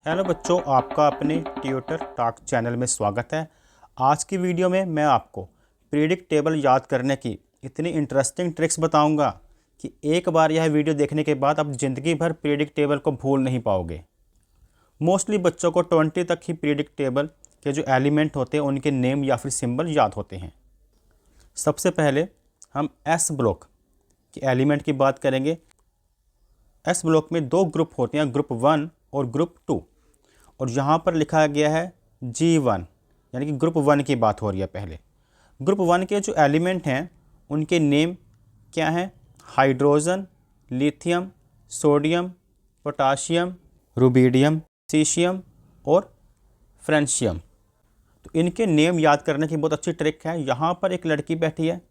Hello बच्चों, आपका अपने ट्यूटर टॉक चैनल में स्वागत है। आज की वीडियो में मैं आपको प्रीडिक्ट टेबल याद करने की इतनी इंटरेस्टिंग ट्रिक्स बताऊंगा कि एक बार यह वीडियो देखने के बाद आप ज़िंदगी भर प्रीडिक्ट टेबल को भूल नहीं पाओगे। मोस्टली बच्चों को 20 तक ही प्रीडिक्ट टेबल के जो एलिमेंट होते हैं उनके नेम या फिर सिंबल याद होते हैं। सबसे पहले हम एस ब्लॉक के एलिमेंट की बात करेंगे। एस ब्लॉक में दो ग्रुप होते हैं, ग्रुप 1 और ग्रुप 2, और यहाँ पर लिखा गया है G1, यानी कि ग्रुप 1 की बात हो रही है। पहले ग्रुप 1 के जो एलिमेंट हैं उनके नेम क्या हैं? Hydrogen, lithium, sodium, potassium, rubidium, caesium और फ्रेंशियम। तो इनके नेम याद करने की बहुत अच्छी ट्रिक है। यहाँ पर एक लड़की बैठी है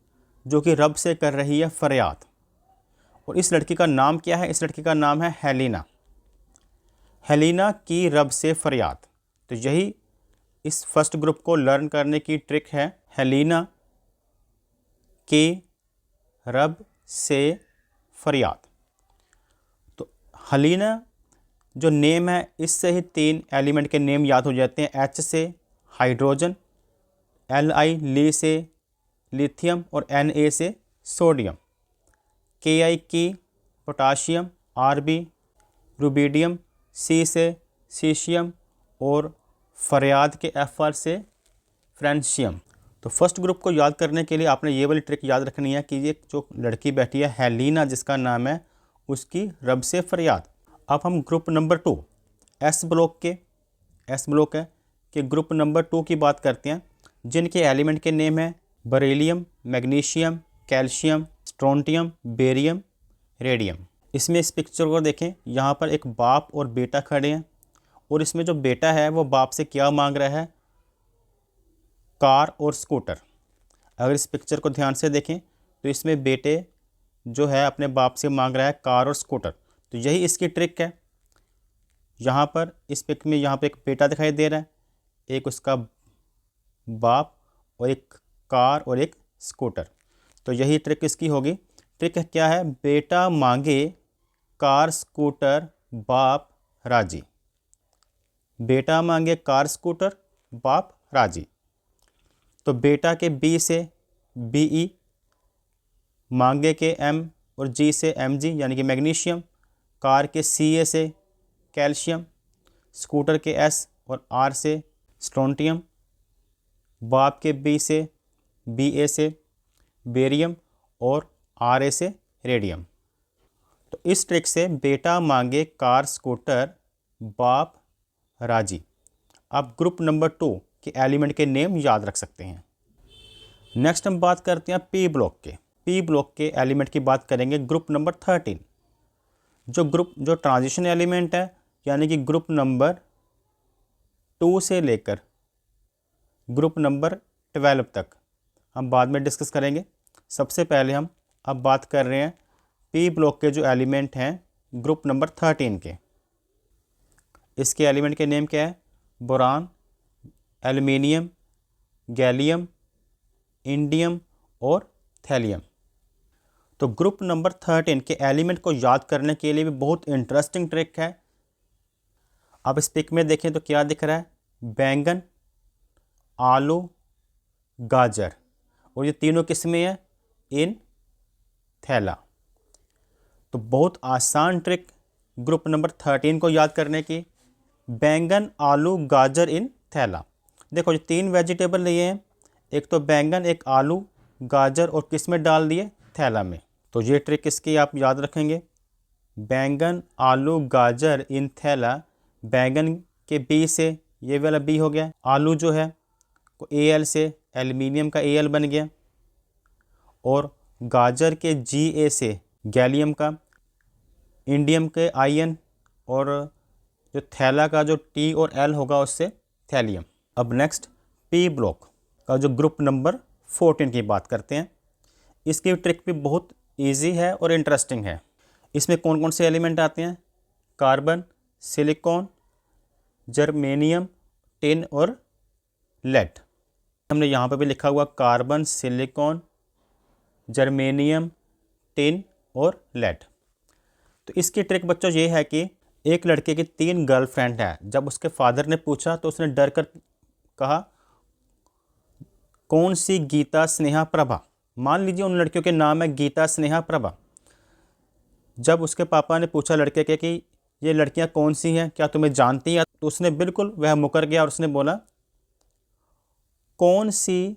जो कि रब से कर रही है फरियाद, और इस लड़की का नाम क्या है? इस लड़की का नाम है हेलिना। हेलिना की रब से फरियाद। तो यही इस फर्स्ट ग्रुप को लर्न करने की ट्रिक है। हेलिना की रब से फरियाद। तो हेलिना जो नेम है, इससे ही 3 एलिमेंट के नेम याद हो जाते हैं। एच से हाइड्रोजन, Li ली से लिथियम और Na से सोडियम, Ki की पोटाशियम, Rb रुबिडियम, सी से सीशियम और फरियाद के Fr से फ्रेंशियम। तो फर्स्ट ग्रुप को याद करने के लिए आपने ये वाली ट्रिक याद रखनी है कि ये जो लड़की बैठी है हेलिना, जिसका नाम है, उसकी रब से फरियाद। अब हम ग्रुप नंबर 2 एस ब्लॉक है कि ग्रुप नंबर 2 की बात करते हैं, जिनके एलिमेंट के नेम है beryllium, magnesium, calcium, strontium, barium, radium. इसमें इस पिक्चर को देखें, यहाँ पर एक बाप और बेटा खड़े हैं, और इसमें जो बेटा है वो बाप से क्या मांग रहा है? कार और स्कूटर। अगर इस पिक्चर को ध्यान से देखें तो इसमें बेटे जो है अपने बाप से मांग रहा है कार और स्कूटर। तो यही इसकी ट्रिक है। यहाँ पर इस पिक में यहाँ पे एक बेटा दिखाई दे रहा है, एक उसका बाप, और एक कार और एक स्कूटर। तो यही ट्रिक इसकी होगी। ट्रिक क्या है? बेटा मांगे कार स्कूटर, बाप राजी। बेटा मांगे कार स्कूटर, बाप राजी। तो बेटा के बी से Be, मांगे के M और G से Mg यानी कि मैग्नीशियम, कार के Ca से कैल्शियम, स्कूटर के S और R से स्ट्रोंटियम, बाप के B से Ba से बेरियम और Ra से रेडियम। तो इस ट्रिक से बेटा मांगे कार स्कूटर, बाप राजी। आप ग्रुप नंबर 2 के एलिमेंट के नेम याद रख सकते हैं। नेक्स्ट हम बात करते हैं पी ब्लॉक के एलिमेंट की बात करेंगे। ग्रुप नंबर 13 जो ट्रांजिशन एलिमेंट है, यानी कि ग्रुप नंबर 2 से लेकर ग्रुप नंबर 12 तक हम बाद में डिस्कस करेंगे। सबसे पहले हम अब बात कर रहे हैं पी ब्लॉक के जो एलिमेंट हैं ग्रुप नंबर 13 के। इसके एलिमेंट के नेम क्या है? बोरान, एल्युमिनियम, गैलियम, इंडियम और थैलियम। तो ग्रुप नंबर 13 के एलिमेंट को याद करने के लिए भी बहुत इंटरेस्टिंग ट्रिक है। आप इस पिक में देखें तो क्या दिख रहा है? बैंगन, आलू, गाजर, और ये तीनों किस्में हैं इन थैला। तो बहुत आसान ट्रिक ग्रुप नंबर 13 को याद करने की। बैंगन, आलू, गाजर इन थैला। देखो जो 3 वेजिटेबल लिए हैं, एक तो बैंगन, एक आलू, गाजर, और किस में डाल दिए? थैला में। तो ये ट्रिक इसकी आप याद रखेंगे। बैंगन, आलू, गाजर इन थैला। बैंगन के बी से ये वाला बी हो गया, आलू जो है को Al से एल्युमिनियम का Al बन गया, और गाजर के Ga से गैलियम का, इंडियम के आयन, और जो थैला का जो T और L होगा उससे थैलियम। अब नेक्स्ट पी ब्लॉक का जो ग्रुप नंबर 14 की बात करते हैं। इसकी ट्रिक भी बहुत इजी है और इंटरेस्टिंग है। इसमें कौन कौन से एलिमेंट आते हैं? कार्बन, सिलिकॉन, जर्मेनियम, टिन और लेड। हमने यहाँ पर भी लिखा हुआ कार्बन, सिलिकॉन, जर्मेनियम, टिन और लेड। तो इसकी ट्रिक बच्चों ये है कि एक लड़के की 3 गर्लफ्रेंड है। जब उसके फादर ने पूछा तो उसने डर कर कहा, कौन सी? गीता, स्नेहा, प्रभा। मान लीजिए उन लड़कियों के नाम है गीता, स्नेहा, प्रभा। जब उसके पापा ने पूछा लड़के के कि ये लड़कियां कौन सी हैं, क्या तुम्हें जानती हैं, तो उसने बिल्कुल वह मुकर गया और उसने बोला, कौन सी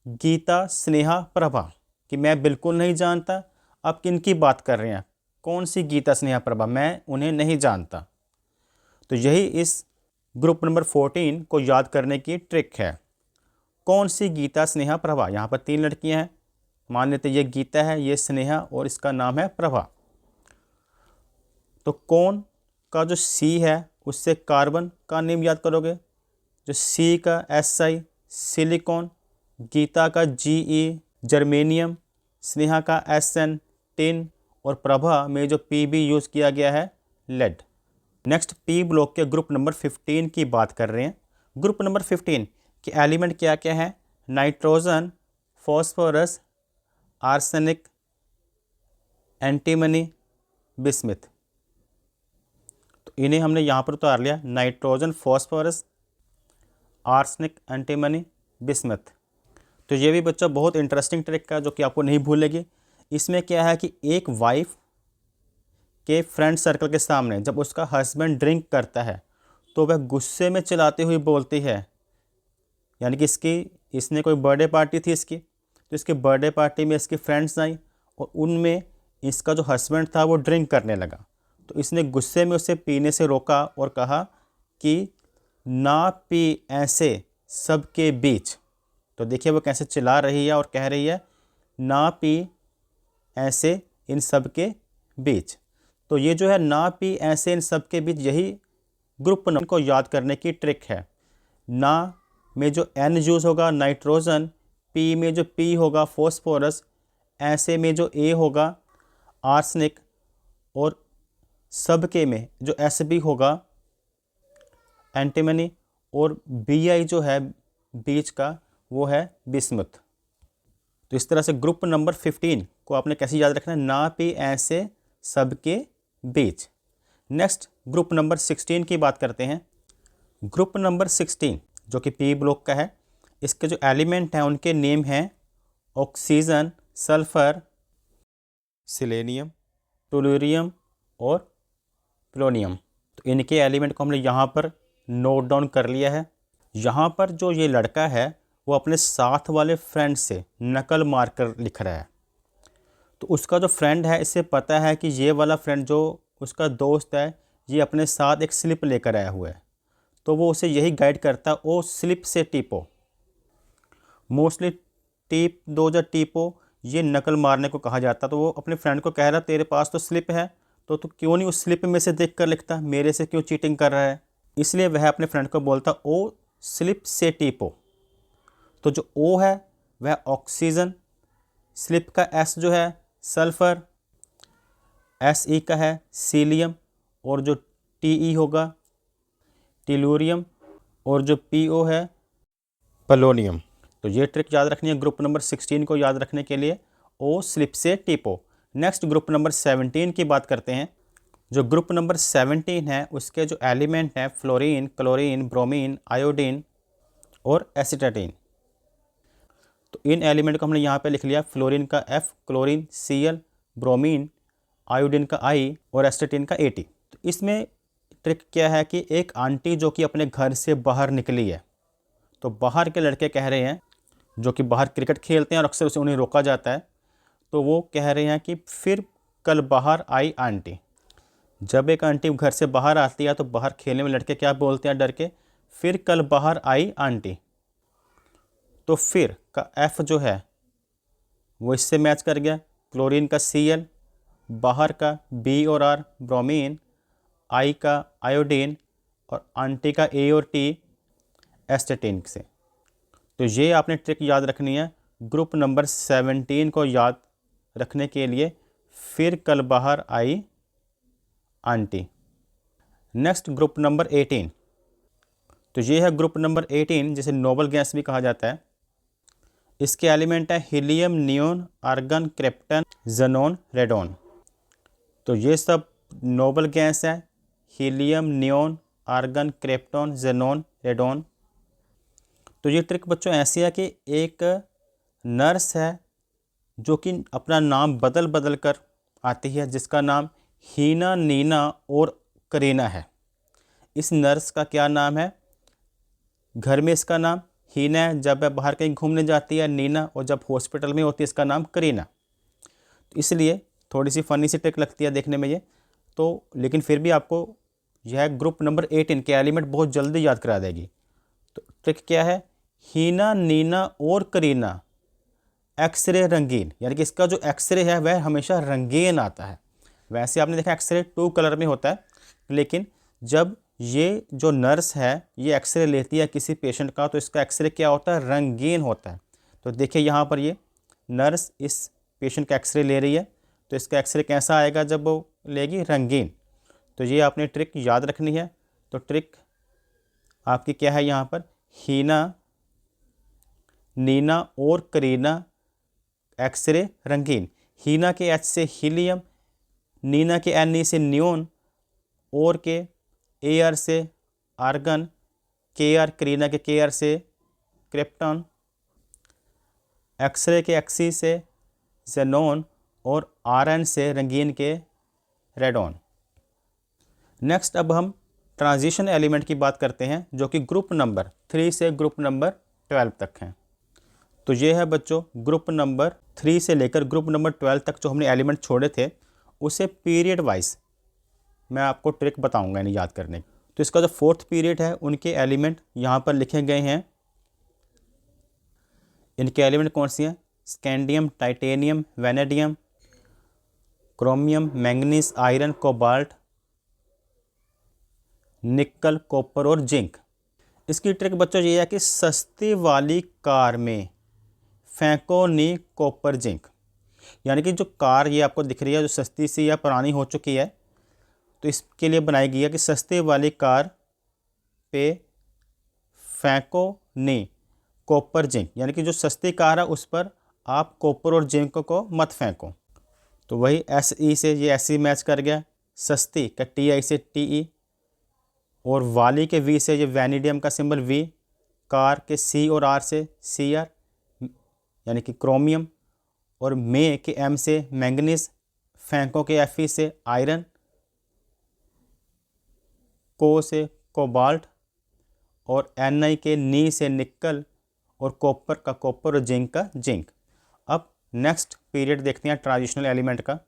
गीता, स्नेहा, प्रभा, कि मैं बिल्कुल नहीं जानता। आप किन की बात कर रहे हैं? कौन सी गीता, स्नेहा, प्रभा? मैं उन्हें नहीं जानता। तो यही इस ग्रुप नंबर 14 को याद करने की ट्रिक है। कौन सी गीता, स्नेहा, प्रभा? यहाँ पर 3 लड़कियां हैं। मान लेते ये गीता है, ये स्नेहा और इसका नाम है प्रभा। तो कौन का जो सी है उससे कार्बन का नेम याद करोगे। जो सी का SI, सिलिकॉन। गीता का GE, जर्मेनियम। स्नेहा का SN, टिन। और प्रभा में जो PB यूज़ किया गया है, लेड। नेक्स्ट पी ब्लॉक के ग्रुप नंबर 15 की बात कर रहे हैं। ग्रुप नंबर 15 के एलिमेंट क्या क्या है? Nitrogen, phosphorus, arsenic, antimony, bismuth. तो इन्हें हमने यहाँ पर उतार लिया, nitrogen, phosphorus, arsenic, antimony, bismuth. तो ये भी बच्चा बहुत इंटरेस्टिंग ट्रिक है जो कि आपको नहीं भूलेगी। इसमें क्या है कि एक वाइफ के फ्रेंड सर्कल के सामने जब उसका हस्बैंड ड्रिंक करता है तो वह गुस्से में चिल्लाती हुई बोलती है, यानी कि इसने कोई बर्थडे पार्टी थी इसकी, तो इसकी बर्थडे पार्टी में इसकी फ्रेंड्स आई और उनमें इसका जो हस्बैंड था वो ड्रिंक करने लगा। तो इसने गुस्से में उसे पीने से रोका और कहा कि ना पी ऐसे सबके बीच। तो देखिए वो कैसे चिल्ला रही है और कह रही है, ना पी ऐसे इन सब के बीच। तो ये जो है ना पी ऐसे इन सब के बीच, यही ग्रुप नंबर को याद करने की ट्रिक है। ना में जो N यूज़ होगा नाइट्रोजन, पी में जो P होगा फॉस्फोरस, ऐसे में जो A होगा आर्सेनिक और सब के में जो SB होगा एंटीमनी और BI जो है बीच का वो है बिस्मुथ। तो इस तरह से ग्रुप नंबर 15 को आपने कैसे याद रखना है? ना पी ऐसे सबके बीच। नेक्स्ट ग्रुप नंबर 16 की बात करते हैं। ग्रुप नंबर 16 जो कि पी ब्लॉक का है, इसके जो एलिमेंट हैं उनके नेम हैं ऑक्सीजन, सल्फर, सिलेनियम, टोल्यूरियम और पोलोनियम। तो इनके एलिमेंट को हमने यहाँ पर नोट डाउन कर लिया है। यहाँ पर जो ये लड़का है वो अपने साथ वाले फ्रेंड से नकल मारकर लिख रहा है। तो उसका जो फ्रेंड है इसे पता है कि ये वाला फ्रेंड जो उसका दोस्त है ये अपने साथ एक स्लिप लेकर आया हुआ है, तो वो उसे यही गाइड करता है, ओ स्लिप से टिपो। मोस्टली टिप दो या टिपो ये नकल मारने को कहा जाता। तो वो अपने फ्रेंड को कह रहा तेरे पास तो स्लिप है तो तू क्यों नहीं उस स्लिप में से देख कर लिखता, मेरे से क्यों चीटिंग कर रहा है। इसलिए वह अपने फ्रेंड को बोलता ओ स्लिप से टिपो। तो जो ओ है वह ऑक्सीजन, स्लिप का एस जो है सल्फर, SE का है सीलियम और जो TE होगा टेलूरियम और जो PO है पोलोनियम। तो ये ट्रिक याद रखनी है ग्रुप नंबर 16 को याद रखने के लिए, ओ स्लिप से टिपो। नेक्स्ट ग्रुप नंबर 17 की बात करते हैं। जो ग्रुप नंबर 17 है उसके जो एलिमेंट हैं फ्लोरीन, क्लोरीन, ब्रोमीन, आयोडीन और एसिटाटीन। तो इन एलिमेंट को हमने यहाँ पे लिख लिया, फ्लोरीन का F, chlorine Cl, bromine, iodine का I और एसिटाटीन का AT। तो इसमें ट्रिक क्या है कि एक आंटी जो कि अपने घर से बाहर निकली है, तो बाहर के लड़के कह रहे हैं जो कि बाहर क्रिकेट खेलते हैं और अक्सर उसे उन्हें रोका जाता है, तो वो कह रहे हैं कि फिर कल बाहर आई आंटी। जब एक आंटी घर से बाहर आती है तो बाहर खेलने में लड़के क्या बोलते हैं डर के, फिर कल बाहर आई आंटी। तो फिर का F जो है वो इससे मैच कर गया, क्लोरीन का Cl, बाहर का B और R ब्रोमीन, I का आयोडीन और आंटी का A और T एस्टेटिन से। तो ये आपने ट्रिक याद रखनी है ग्रुप नंबर 17 को याद रखने के लिए, फिर कल बाहर आई आंटी। Next group number 18। तो ये है ग्रुप नंबर 18 जिसे नोबल गैस भी कहा जाता है। इसके एलिमेंट है helium, neon, argon, krypton, xenon, radon. तो ये सब नोबल गैस है helium, neon, argon, krypton, xenon, radon. तो ये ट्रिक बच्चों ऐसी है कि एक नर्स है जो कि अपना नाम बदल बदल कर आती है, जिसका नाम हीना, नीना और करीना है। इस नर्स का क्या नाम है? घर में इसका नाम हीना है, जब वह बाहर कहीं घूमने जाती है नीना, और जब हॉस्पिटल में होती है इसका नाम करीना। तो इसलिए थोड़ी सी फ़नी सी ट्रिक लगती है देखने में ये तो, लेकिन फिर भी आपको यह ग्रुप नंबर 18 के एलिमेंट बहुत जल्दी याद करा देगी। तो ट्रिक क्या है? हीना, नीना और करीना एक्सरे रंगीन, यानी कि इसका जो एक्सरे है वह हमेशा रंगीन आता है। वैसे आपने देखा एक्सरे 2 कलर में होता है, लेकिन जब ये जो नर्स है ये एक्सरे लेती है किसी पेशेंट का, तो इसका एक्सरे क्या होता है? रंगीन होता है। तो देखिए यहाँ पर ये नर्स इस पेशेंट का एक्सरे ले रही है, तो इसका एक्सरे कैसा आएगा जब वो लेगी? रंगीन। तो ये आपने ट्रिक याद रखनी है। तो ट्रिक आपकी क्या है यहाँ पर? हीना, नीना और करीना एक्सरे रंगीन। हीना के एच से हीलियम, नीना के एन ई से नियोन, और के ए आर से आर्गन, के आर करीना के के आर से क्रिप्टॉन, एक्सरे के एक्सी से जेनॉन, और आर एन से रंगीन के रेडॉन। नेक्स्ट अब हम ट्रांजिशन एलिमेंट की बात करते हैं, जो कि ग्रुप नंबर 3 से ग्रुप नंबर 12 तक हैं। तो ये है बच्चों ग्रुप नंबर 3 से लेकर ग्रुप नंबर 12 तक जो हमने एलिमेंट छोड़े थे, उसे पीरियड वाइज मैं आपको ट्रिक बताऊंगा इन्हें याद करने की। तो इसका जो 4th पीरियड है उनके एलिमेंट यहाँ पर लिखे गए हैं। इनके एलिमेंट कौन सी हैं? Scandium, titanium, vanadium, chromium, manganese, iron, cobalt, निकल, कॉपर और जिंक। इसकी ट्रिक बच्चों ये है कि सस्ती वाली कार में फेंको नी कॉपर जिंक, यानी कि जो कार ये आपको दिख रही है जो सस्ती सी या पुरानी हो चुकी है, तो इसके लिए बनाई गई है कि सस्ती वाली कार पे फेंको नी कॉपर जिंक, यानी कि जो सस्ती कार है उस पर आप कॉपर और जिंक को मत फेंको। तो वही एस ई से ये एस ई मैच कर गया, सस्ती का टी आई से टी ई, और वाली के वी से ये वैनिडियम का सिंबल वी, कार के सी और आर से सी आर यानी कि क्रोमियम, और मे के एम से मैंगनीज, फेंको के एफ ई से आयरन, को से कोबाल्ट, और एन आई के नी से निकल, और कॉपर का कॉपर और जिंक का जिंक। अब नेक्स्ट पीरियड देखते हैं ट्रांजिशनल एलिमेंट का।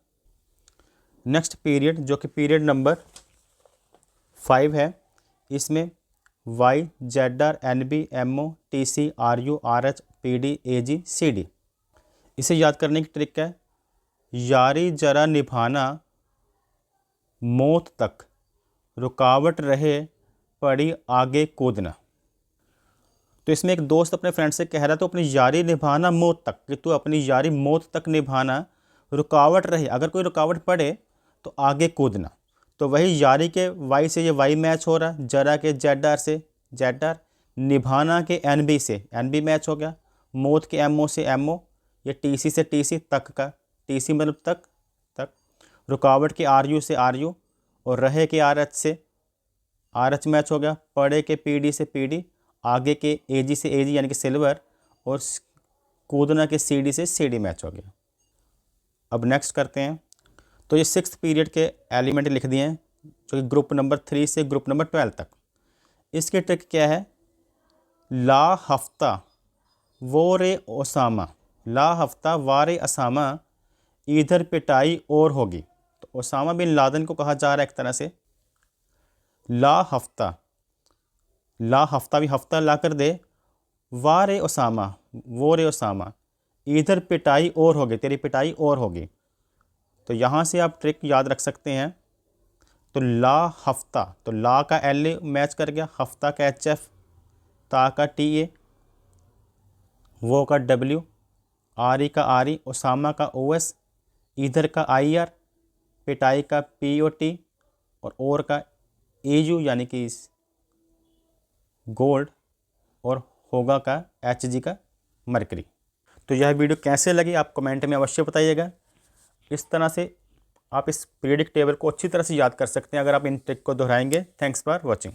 नेक्स्ट पीरियड जो कि पीरियड नंबर 5 है, इसमें Y, Z R, N B, M O, T C, R U, R H, P D, A G, C D. इसे याद करने की ट्रिक है, यारी जरा निभाना मौत तक, रुकावट रहे पड़ी आगे कूदना। तो इसमें एक दोस्त अपने फ्रेंड से कह रहा तो अपनी यारी निभाना मौत तक, कि तू अपनी यारी मौत तक निभाना, रुकावट रहे, अगर कोई रुकावट पड़े तो आगे कूदना। तो वही यारी के वाई से ये वाई मैच हो रहा, जरा के जेड आर से जेड आर, निभाना के एन बी से एन बी मैच हो गया, मौत के एम ओ से एम ओ, ये टी सी से टी सी तक का टी सी मतलब तक तक, रुकावट के आर यू से आर यू, और रहे के आर एच से आर एच मैच हो गया, पड़े के पी डी से पी डी, आगे के ए जी से ए जी यानी कि सिल्वर, और कूदना के सी डी से सी डी मैच हो गया। अब नेक्स्ट करते हैं। तो ये 6th पीरियड के एलिमेंट लिख दिए हैं, जो कि ग्रुप नंबर 3 से ग्रुप नंबर 12 तक। इसकी ट्रिक क्या है? ला हफ्ता वो रे ओसामा, ला हफ्ता वारे असामा, इधर पिटाई और होगी। तो ओसामा बिन लादेन को कहा जा रहा है एक तरह से। ला हफ्ता, ला हफ्ता भी हफ्ता ला कर दे, वारे ओसामा वो रे ओसामा, इधर पिटाई और होगी, तेरी पिटाई और होगी। तो यहाँ से आप ट्रिक याद रख सकते हैं। तो ला हफ्ता, तो ला का एल ए मैच कर गया, हफ्ता का एच एफ, ता का टी ए, वो का डब्ल्यू, आर ई का आर ई, ओसामा का ओ एस, इधर का आई आर, पिटाई का पी ओ टी, और का ए यू यानी कि गोल्ड, और होगा का एच जी का मरकरी। तो यह वीडियो कैसे लगी आप कमेंट में अवश्य बताइएगा। इस तरह से आप इस पीरियडिक टेबल को अच्छी तरह से याद कर सकते हैं अगर आप इन ट्रिक को दोहराएंगे। Thanks for watching.